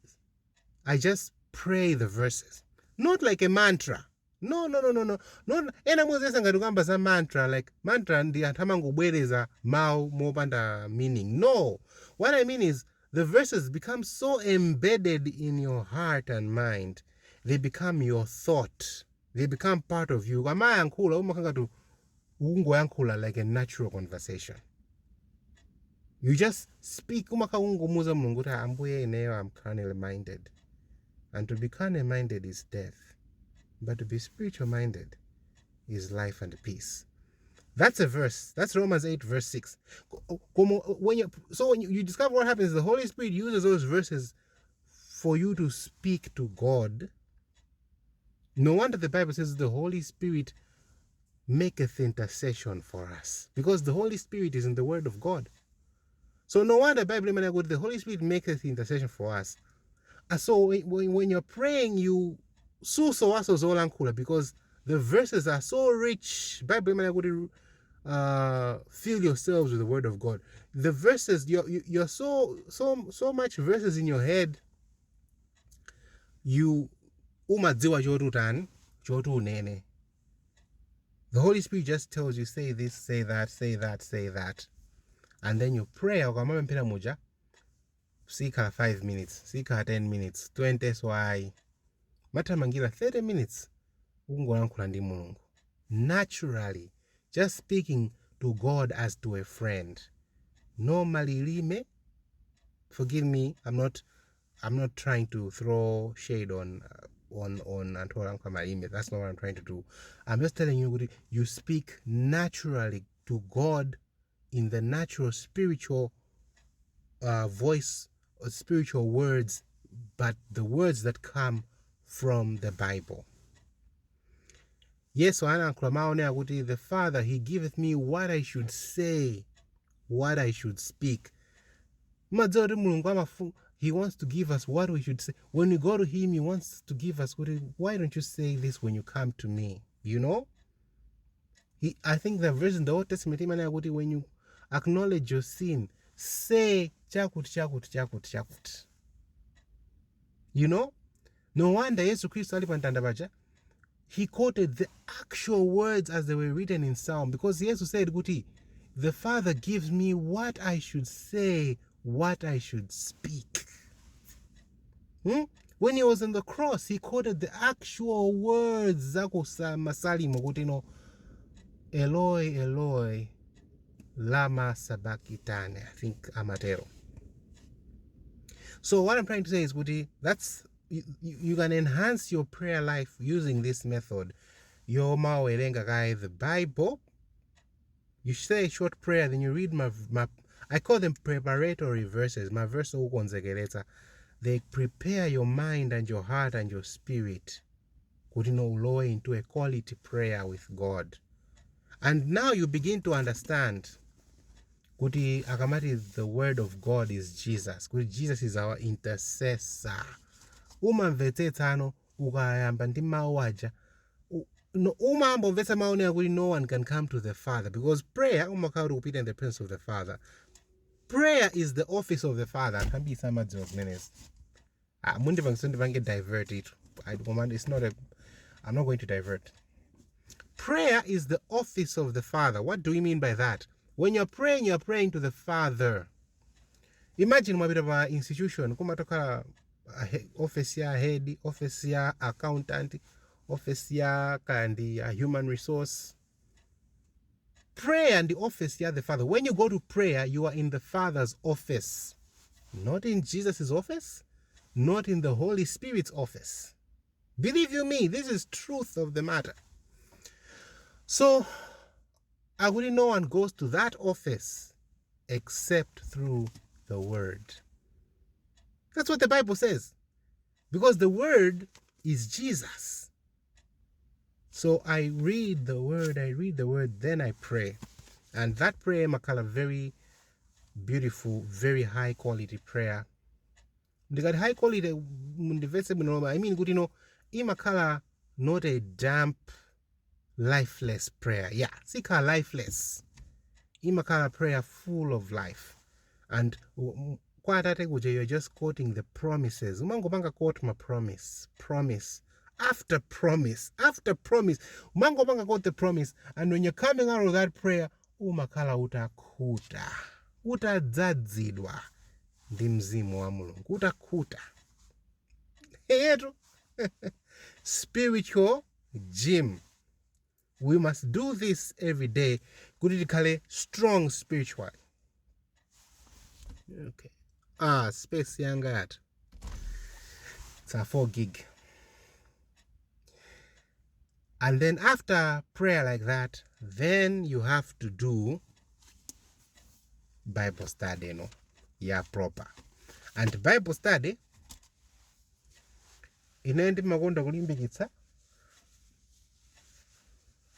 pray the verses, not like a mantra. No. Ena mwezi ngati za mantra, like mantra ndi atamango bwereza mau mopanda meaning. No, what I mean is the verses become so embedded in your heart and mind. They become your thought. They become part of you. Amayankhula umakanga tu ungoyankhula like a natural conversation. You just speak. Umakaungumuza Mulungu ta ambuye ineyo, I'm carnally minded. And to be carnally minded is death. But to be spiritual minded is life and peace. That's a verse. That's Romans 8 verse 6. When you discover what happens, the Holy Spirit uses those verses for you to speak to God. No wonder the Bible says the Holy Spirit maketh intercession for us, because the Holy Spirit is in the Word of God. So no wonder the Holy Spirit maketh intercession for us. And so when you're praying, you because the verses are so rich. Bible fill yourselves with the word of God. The verses, you're so much verses in your head. You umadziwa chotu nene. The Holy Spirit just tells you, say this, say that, say that, say that. And then you pray. Sika 5 minutes, sika 10 minutes, 20 swai. Matamangira 30 minutes. Naturally, just speaking to God as to a friend. Normally, lime, forgive me, I'm not trying to throw shade on Antoine. That's not what I'm trying to do. I'm just telling you, you speak naturally to God in the natural spiritual voice or spiritual words, but the words that come from the Bible. Yes, the Father, He giveth me what I should say, what I should speak. He wants to give us what we should say. When we go to Him, He wants to give us why don't you say this when you come to me? You know? I think the verse in the Old Testament, when you acknowledge your sin, say chakut. You know? No wonder Yesu Kristo alipantandabaja. He quoted the actual words as they were written in Psalm, because Jesus said, Guti, the Father gives me what I should say, what I should speak. When he was on the cross, he quoted the actual words zako masalimu kuti no, Eloi, Eloi, lama sabachthani. I think amatero. So what I'm trying to say is, Guti, that's you can enhance your prayer life using this method. Yo mawelenga guy the Bible. You say a short prayer, then you read my I call them preparatory verses. My verse ukonzekeleza. They prepare your mind and your heart and your spirit. Kuti no lower into a quality prayer with God. And now you begin to understand. Kuti akamati the word of God is Jesus. Kuti Jesus is our intercessor. Umamvetsetano ukayamba ndi mawu aja. No, umamvetsa mawu kuti no one can come to the Father, because prayer umakhala kupita in the presence of the Father. Prayer is the office of the Father. Ambisa madziro zimenezi. Mundivange divert it. It's not a. I'm not going to divert. Prayer is the office of the Father. What do we mean by that? When you're praying to the Father. Imagine mwabita pa institution kumatoka office ya head, office ya accountant, office ya kandi human resource. Prayer and the office ya the Father. When you go to prayer, you are in the Father's office, not in Jesus' office, not in the Holy Spirit's office. Believe you me, this is truth of the matter. So, I wouldn't know one goes to that office except through the Word. That's what the Bible says. Because the Word is Jesus. So I read the Word, then I pray. And that prayer makala very beautiful, very high quality prayer. Because high quality, I mean, good, imakala not a damp, lifeless prayer. Yeah, sika lifeless. Imakala prayer full of life. And you're just quoting the promises. Umangobanga quote my promise. After promise. Umangobanga quote the promise. And when you're coming out of that prayer, umakala utakuta. Utadzadzidwa. Ndimzimu wa Mulungu. Utakuta. Heyetu. Spiritual gym. We must do this every day. Kudikale strong spiritual. Okay. Space yanga at. It's a 4 gig. And then after prayer like that, then you have to do Bible study, no? Yeah, proper. And Bible study, inaendi magonda kulimbikitsa.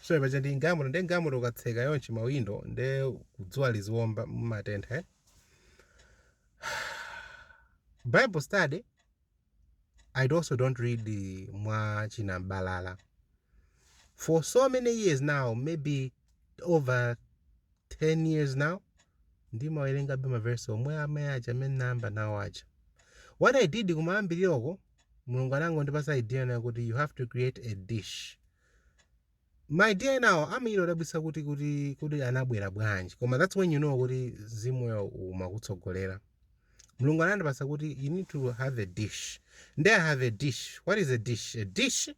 So bajandi ngamuro katseka yonchi mawindo nde kudzwa liziwomba matenthe. Bible study, I also don't read the mwa china balala. For so many years now, maybe over 10 years now, ndima welenga bima verse omwe ameaja menamba nawaja. What I did kumambiri oko, mulungu anango ndipasa idea na kuti you have to create a dish. My idea now, amiro dabisa kuti anabwera bwanji. Koma that's when you know kuti zimwe umakutsogolera. Mulungu anandipasa kuti you need to have a dish. And there I have a dish. What is a dish? A dish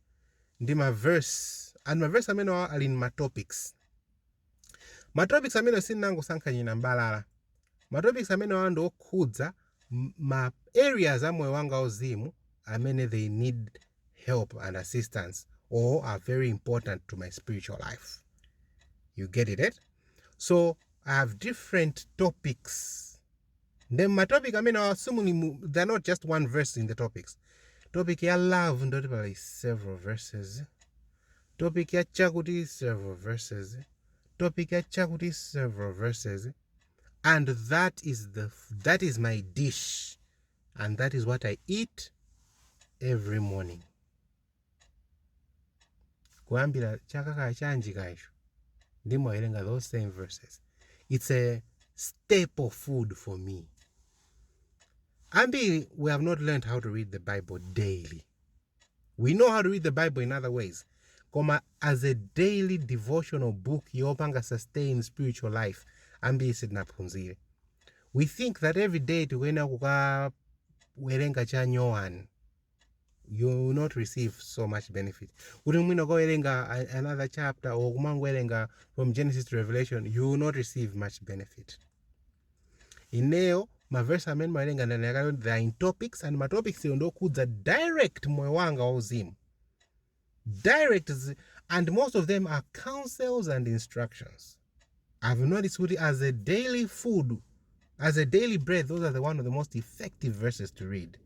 ndi my verse. And my verse ameno are in my topics. My topics ameno sinango sankanyina mbalala. My topics ameno ando kudza ma areas amwe wanga ozimu amene they need help and assistance or are very important to my spiritual life. You get it, eh? So I have different topics. Then my topic ameno are they're not just one verse in the topics. Topic ya love ndotipala several verses. Topic ya chakuti several verses. Topic ya chakuti several verses. And that is my dish. And that is what I eat every morning. Kuambira chakaka chanji kaisho. ndimawerenga those same verses. It's a staple food for me. Ambiri, we have not learned how to read the Bible daily. We know how to read the Bible in other ways. Koma as a daily devotional book yopanga sustain spiritual life, ambiri sitinaphunzire. We think that every day tikuenda kukawerenga cha Nyohani, you will not receive so much benefit. Kuti mwina kuwerenga another chapter or kumangowerenga from Genesis to Revelation, you will not receive much benefit. Ineo maverse amene mawerenga ndani they are in topics, and my topics ndokudza direct moyo wanga wauzimu. Direct, and most of them are counsels and instructions. I've noticed kuti as a daily food, as a daily bread, those are one of the most effective verses to read.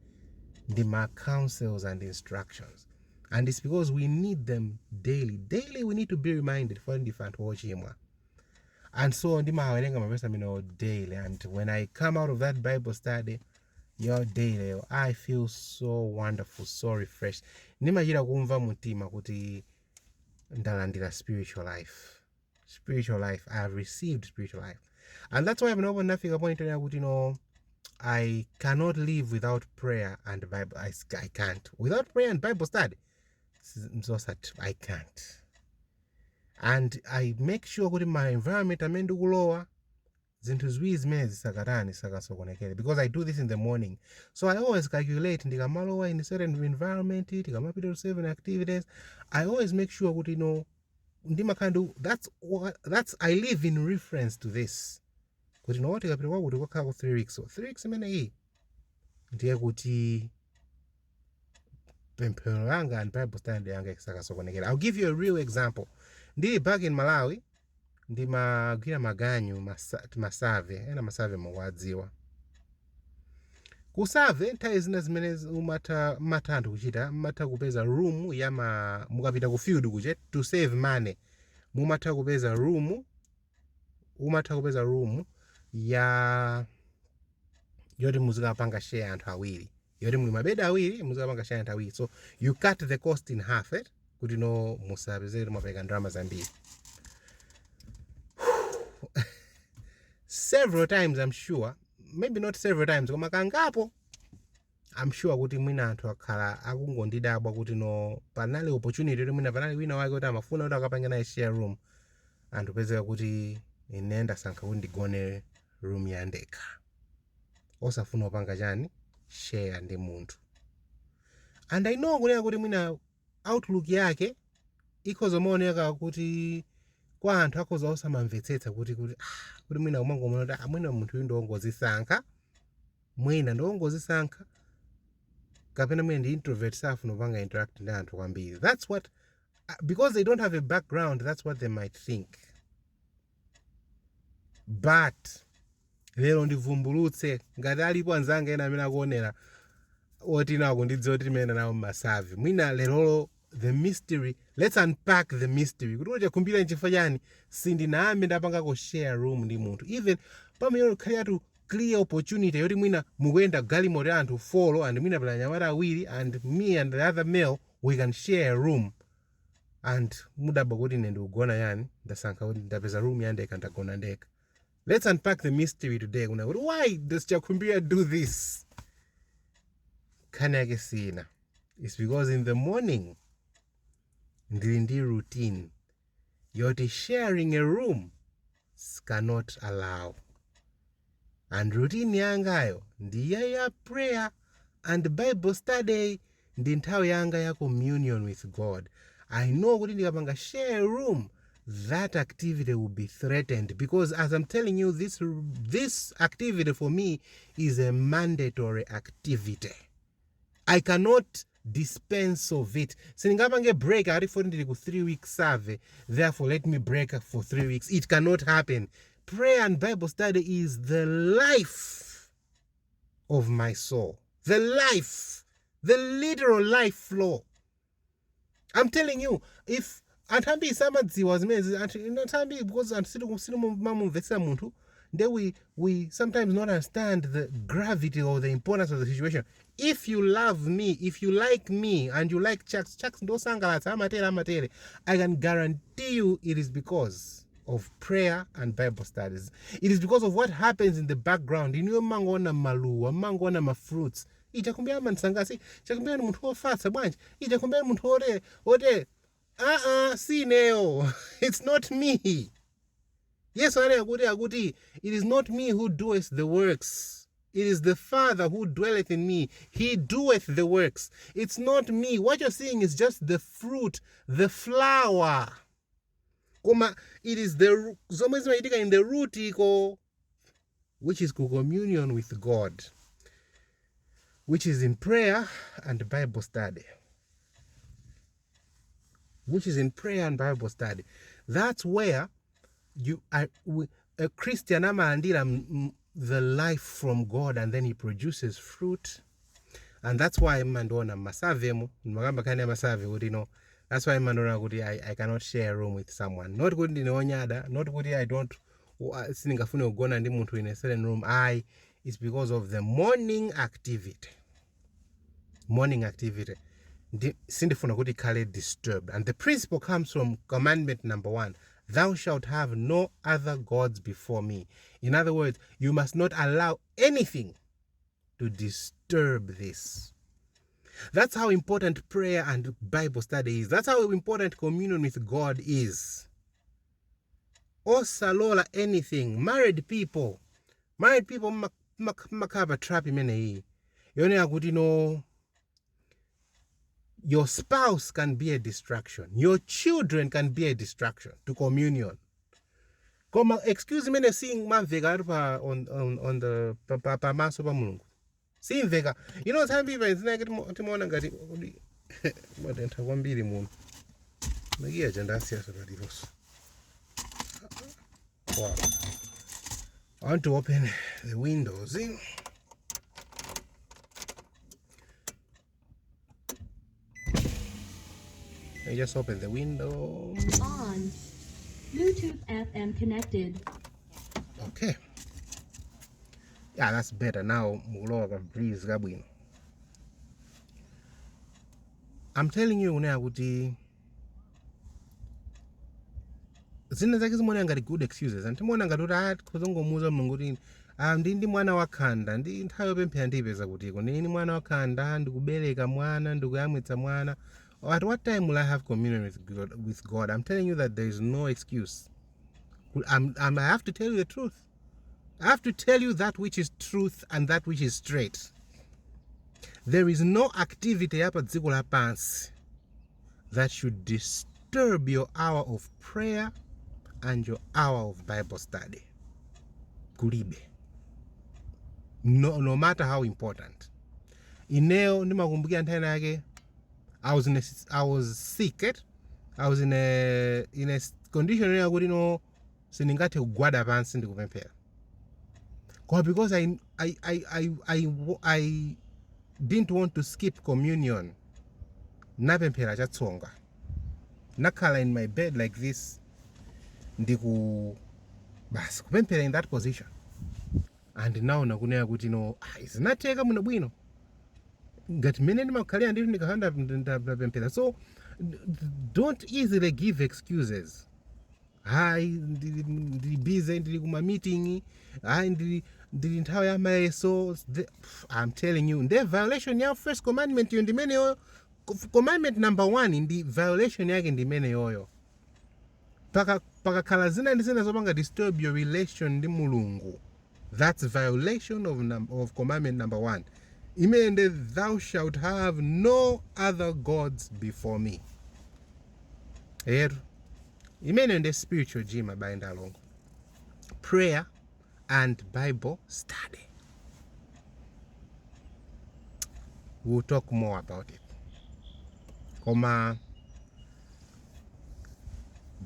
The counsels and instructions. And it's because we need them daily. Daily we need to be reminded for different watching. And so daily. And when I come out of that Bible study, your daily, I feel so wonderful, so refreshed. Nimajira kumva mutima kuti ndalandira spiritual life. Spiritual life. I have received spiritual life. And that's why I'm not nothing about it, I cannot live without prayer and Bible. I can't. Without prayer and Bible study, I can't. And I make sure that my environment amendu kulowa zinthu ziwiri zimene zisakatani sakasokonekere, because I do this in the morning. So I always calculate ndikamalowa in a certain environment, tikamapita to certain activities. I always make sure kuti ndimakandu, that's I live in reference to this. Kuti tikapita kwa kuti kwakhala 3 weeks. So 3 weeks imene iyi ndiye kuti pemphero langa and Bible study yanga isakasokonekera. I'll give you a real example. Ndili back in Malawi, ndimagwira maganyu masave, ena masave mwadziwa. Kusave nthawi zina zimene matanthu kuchita, mmatha kupeza room mukapita ku field kuche to save money. Mumatha kupeza room yoti muzikapanga share anthu awiri. Yoti muli mabedi awiri, muzikapanga share anthu awiri. So you cut the cost in half, kuti musapezere mapeka ndalama zambiri. Several times, I'm sure, maybe not several times, koma kangapo, I'm sure kuti mwina anthu akhala akungondidabwa kuti panali opportunity yoti mwina panali wina wake kuti amafuna kuti akapanga naye share room, anthu pezeka kuti ine ndasankha kuti ndigone room ya ndekha, osafuna opanga chani share ndi munthu. And I know kunena kuti mwina outlook yake ikhoza maoneka kuti kwa anthu akhoza osamamvetsetsa kuti mwina umangomona kuti mwina munthu uyu ndongozisankha, kapena mwina ndi introvert safuna opanga interact ndi anthu kwambiri. That's what, because they don't have a background, that's what they might think. But lero ndivumbulutse ngati alipo anzanga ena amene akuonera oti nawo ndidziwa kuti timene nawo masavi. Mwina lerolo the mystery, let's unpack the mystery. Kuti uchakumbira nchifukwa chani sindinayambe ndapangako share room ndi munthu. Even pamene khalira to clear opportunity yoti mwina mukuyenda galimoto anthu 4 and mwina pala anyamata awiri and me and the other male, we can share a room. And mudabwa kuti ine ndikugona yani, ndasankha kuti ndapeza room ya ndekha ndagona ndekha. Let's unpack the mystery today. Why does Chakumbira do this? Kanake sina. It's because in the morning, ndindi routine, yoti sharing a room cannot allow. And routine yangayo ndiye ya prayer and Bible study, ndi nthawi yanga ya communion with God. I know kuti ndikapanga share a room, that activity will be threatened, because as I'm telling you, this activity for me is a mandatory activity. I cannot dispense of it. Singapange break out for 3 weeks survey, therefore let me break for 3 weeks. It cannot happen. Prayer and Bible study is the life of my soul. The life, the literal life flow. I'm telling you, if Antambi samadziwa zimene antambi, because mamumvetsa munthu, then we sometimes not understand the gravity or the importance of the situation. If you love me, if you like me, and you like Chucks ndo sangalatsa amatere, I can guarantee you it is because of prayer and Bible studies. It is because of what happens in the background. Iniwe mangona maluwa, mangona ma fruits. Ichakumbia mansangasi, ichakumbia ni mtu ofasa bwanji, ichakumbia ni mtu ode. See neo. It's not me. Yes, it is not me who doeth the works. It is the Father who dwelleth in me. He doeth the works. It's not me. What you're seeing is just the fruit, the flower. It is the in the root, which is communion with God, which is in prayer and Bible study. That's where a Christian amandira the life from God, and then he produces fruit. And that's why mandona masave that's why mandona I cannot share a room with someone. Not good in onyada, not good I don't siningafune ugona ndi muntu in a certain room. It's because of the morning activity. Sindifuna kuti kale disturbed. And the principle comes from commandment number 1. Thou shalt have no other gods before me. In other words, you must not allow anything to disturb this. That's how important prayer and Bible study is. That's how important communion with God is. Osalola anything. Married people makaba trap imene hii. Yone akuti no. Your spouse can be a distraction. Your children can be a distraction to communion. Excuse me, seeing man vega on the papa maso pa mulungu. Seeing vega. You know some people is like timona ngati modenta kwambiri muno. Magi agenda siasa pa divorce. Wow. I want to open the windows. I just open the window. On. Bluetooth FM connected. Okay. Yeah, that's better now. Muloga breeze gabwino. I'm telling you now, kuti zina zake zimona ngati good excuses. And timona ngati kuzongomuza mulungu kuti ndi mwana wakhanda ndi nthawi yopemphera ndipeza kutiko ndini mwana wakhanda ndikubereka mwana ndikuyamwitsa mwana. At what time will I have communion with God? I'm telling you that there is no excuse. I have to tell you the truth. I have to tell you that which is truth and that which is straight. There is no activity hapa dziko lapansi that should disturb your hour of prayer and your hour of Bible study. Kulibe. No matter how important. Ineo nimakumbukia nthawi yake I was sick. I was in a condition where I wouldn't siningate ugwada pansi ndikupemphera. Because I didn't want to skip communion. Napemphera chatsonga. Nakhala in my bed like this. Ndiku bas kupemphera in that position. And now nakunena kuti izinateka muno bwino. So don't easily give excuses. Busy meeting. I'm telling you, the violation of first commandment in the commandment number 1 in the violation in the mene oyo. Paka kalazina ndisena zopanga disturb your relation ndi mulungu. That's violation of commandment number 1. Imende, thou shalt have no other gods before me. Imende spiritual gym bind along. Prayer and Bible study. We'll talk more about it.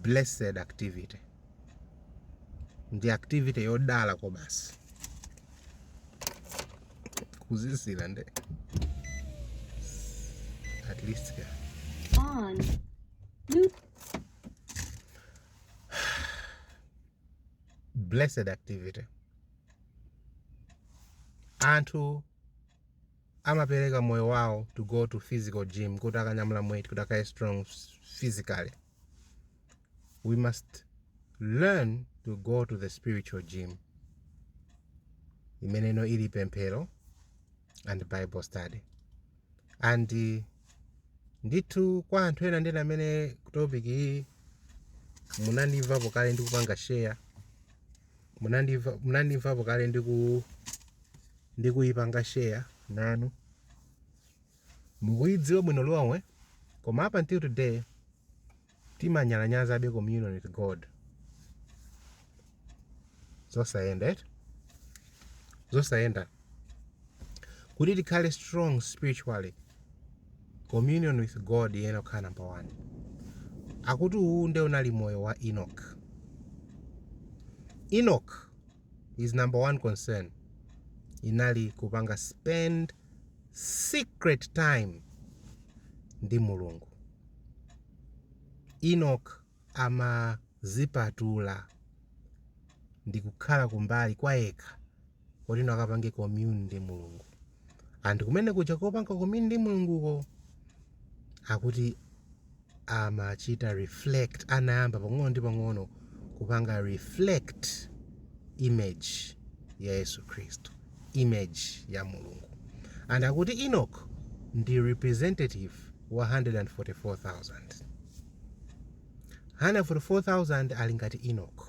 Blessed activity. The activity yodala kobas. At least on. Blessed activity. Antu amapereka moyo wao to go to physical gym, kutaka nyamula weight, kutaka strong physically. We must learn to go to the spiritual gym imeneno ili pemphero and Bible study. And ndithu kwa anthu ena ndena amene topic iyi munandimvapo kale ndikupanga share, munandimvapo kale ndikuyipanga share nanu, mukuyidziwa bwino lomwe, koma up until today timanyalanyazabe communion with God. Zosayenda kuti tikhale strong spiritually, communion with God yena kukhala number 1. Akuti uwu nde unali moyo wa Enoch. Enoch, his number 1 concern inali kupanga spend secret time ndi Mulungu. Enoch amazipatula ndi kukhala kumbali kwa yekha kuti akapange commune ndi Mulungu. And kumene kuja kopanga commune ndi Mulunguko akuti amachita reflect, anayamba pang'ono ndi pang'ono kupanga reflect image ya Yesu Kristu, image ya Mulungu. And akuti Enoch ndi representative wa 144,000. 144,000 ali ngati Enoch.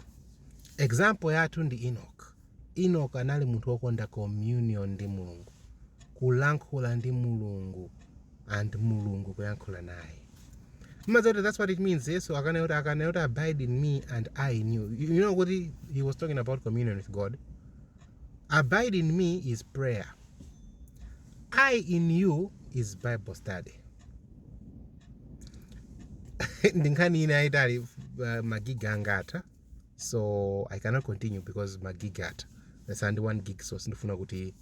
Example yathu ndi Enoch. Enoch anali munthu wokonda communion ndi Mulungu, kulankhula ndi Mulungu and Mulungu kuyankhula naye. That's what it means. So akanayoti abide in me and I in you. You know what he was talking about communion with God. Abide in me is prayer. I in you is Bible study. Ndinkani ina itali magigangata. So I cannot continue because magigata. There's only 1 gig, so sindifuna kuti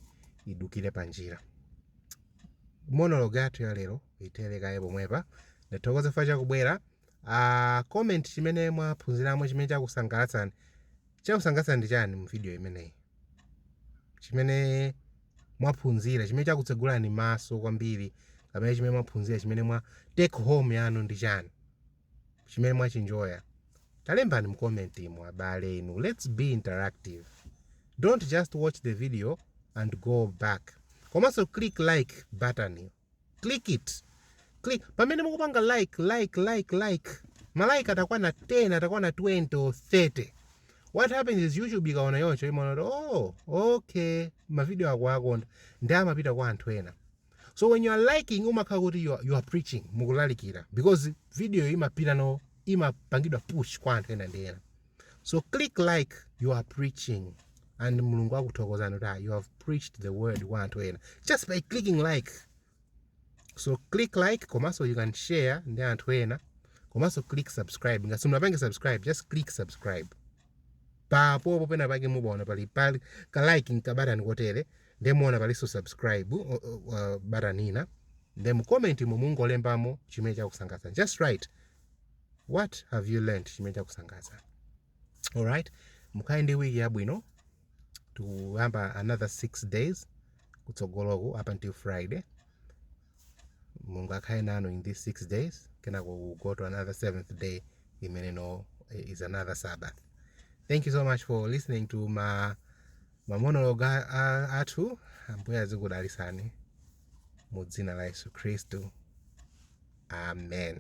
idukire panjira. Monologue yathu ya lero iteleka yebo mwepa. Nethokoza facha kubwera. Comment chimene mwaphunziramo chimene chakusangalatsani. Chakusangalatsani ndi chani mu video imeneyi? Chimene mwaphunzira, chimene chakutsegulani maso kwambiri, kapena chimene mwaphunzira, chimene mwa take home yanu ndi chani? Chimene mwachinjoya. Talembani mu comment imo abale inu. Let's be interactive. Don't just watch the video and go back. Komanso click like button. Click it. Click. Pamene mukupanga like. Malaika atakuwa na 10, atakuwa na 20 or 30. What happens is YouTube ikaona yoncho imaona, oh, okay, ma video akwakonda ndi amapita kwa anthu ena. So when you are liking umakhala kuti you are preaching, mukulalikira, because video imapita no imapangidwa push kwa anthu ena ndi ena. So click like, you are preaching, and Mulungu akuthokozani kuti you have preached the word kwa anthu ena just by clicking like. So click like, komanso you can share ndi anthu ena, komanso click subscribe. Ngati munapange subscribe, just click subscribe. Papo pena pake mubona pali ka like ka button kotere, ndemona paliso subscribe button ina, ndemu comment mu mungolembamo chimene chakusangalatsa. Just write, what have you learned chimene chakusangalatsa? All right, mukhale ndi wiki yabwino. Tuyamba another 6 days kutsogoloko up until Friday. Mungu akhale nanu in these 6 days. Kenako go to another 7th day imeneno is another Sabbath. Thank you so much for listening to my monologue athu. Ambuye azikudalisani mu dzina la Yesu Kristu. Amen.